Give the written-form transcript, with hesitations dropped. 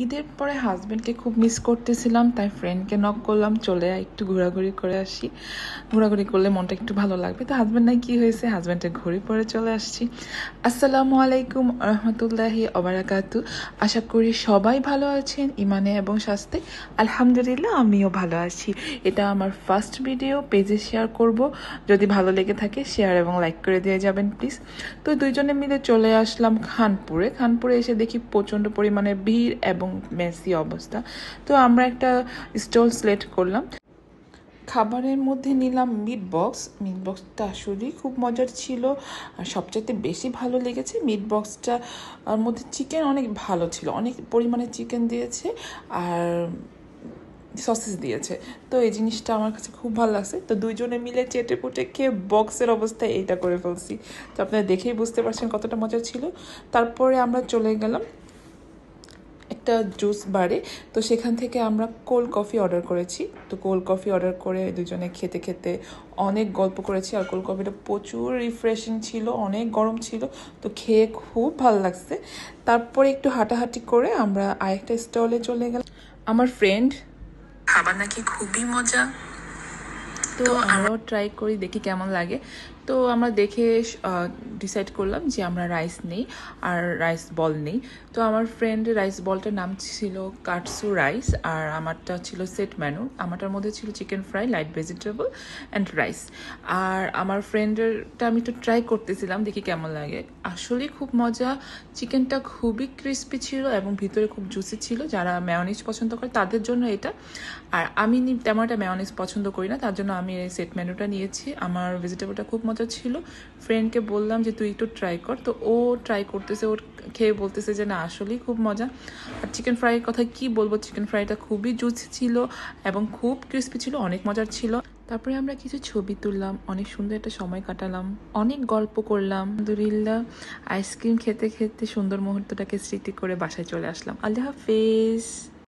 ঈদের পরে হাজব্যান্ডকে খুব মিস করতেছিলাম, তাই ফ্রেন্ডকে নক করলাম, চলে একটু ঘোরাঘুরি করে আসি। ঘোরাঘুরি করলে মনটা একটু ভালো লাগবে। তো হাজব্যান্ড নাই কি হয়েছে, হাজব্যান্ডের ঘড়ি পরে চলে আসছি। আসসালামু আলাইকুম রহমতুল্লাহি ওবারাকাতু। আশা করি সবাই ভালো আছেন ইমানে এবং স্বাস্থ্যে। আলহামদুলিল্লাহ আমিও ভালো আছি। এটা আমার ফার্স্ট ভিডিও, পেজে শেয়ার করব। যদি ভালো লেগে থাকে শেয়ার এবং লাইক করে দিয়ে যাবেন প্লিজ। তো দুইজনে মিলে চলে আসলাম খানপুরে। খানপুরে এসে দেখি প্রচণ্ড পরিমাণে ভিড় এবং মেসি অবস্থা। তো আমরা একটা স্টল সিলেক্ট করলাম। খাবারের মধ্যে নিলাম মিট বক্সটা আসলেই খুব মজার ছিল। আর সবচাইতে বেশি ভালো লেগেছে মিট বক্সটা মধ্যে চিকেন অনেক ভালো ছিল, অনেক পরিমাণে চিকেন দিয়েছে আর সসেস দিয়েছে। তো এই জিনিসটা আমার কাছে খুব ভালো লাগছে। তো দুইজনে মিলে চেটে পুটে খেয়ে বক্সের অবস্থায় এইটা করে ফেলছি। তো আপনারা দেখেই বুঝতে পারছেন কতটা মজা ছিল। তারপরে আমরা চলে গেলাম একটা জুস বারে। তো সেখান থেকে আমরা কোল্ড কফি অর্ডার করেছি। তো কোল্ড কফি অর্ডার করে দুজনে খেতে খেতে অনেক গল্প করেছি। আর কোল্ড কফিটা প্রচুর রিফ্রেশিং ছিল, অনেক গরম ছিল। তো খেয়ে খুব ভালো লাগছে। তারপরে একটু হাঁটাহাঁটি করে আমরা আরেকটা স্টলে চলে গেলাম। আমার ফ্রেন্ড খাবার নাকি খুবই মজা, তো আমরাও ট্রাই করি, দেখি কেমন লাগে। তো আমরা দেখে ডিসাইড করলাম যে আমরা রাইস নেই আর রাইস বল নেই। তো আমার ফ্রেন্ডের রাইস বলটার নাম ছিল কাটসু রাইস আর আমারটা ছিল সেট মেনু। আমারটার মধ্যে ছিল chicken fry, light vegetable and rice. আর আমার ফ্রেন্ডেরটা আমি একটু ট্রাই করতেছিলাম, দেখি কেমন লাগে। আসলেই খুব মজা। চিকেনটা খুবই ক্রিস্পি ছিল এবং ভিতরে খুব জুসি ছিল। যারা মেয়োনিজ পছন্দ করে তাদের জন্য এটা। আর আমি তেমন একটা মেয়োনিজ পছন্দ করি না, তার জন্য আমি এই সেট মেনুটা নিয়েছি। আমার ভেজিটেবলটা খুব মজা ছিল। ফ্রেন্ডকে বললাম যে তুই একটু ট্রাই কর। তো ও ট্রাই করতেছে, ওর খেয়ে বলতেছে যে না আসলেই খুব মজা। আর চিকেন ফ্রাইয়ের কথা কি বলবো, চিকেন ফ্রাইটা খুবই জুসি ছিল এবং খুব ক্রিস্পি ছিল, অনেক মজার ছিল। তারপরে আমরা কিছু ছবি তুললাম, অনেক সুন্দর একটা সময় কাটালাম, অনেক গল্প করলাম। আলহামদুলিল্লাহ আইসক্রিম খেতে খেতে সুন্দর মুহূর্তটাকে স্মৃতি করে বাসায় চলে আসলাম। আল্লাহ হাফেজ।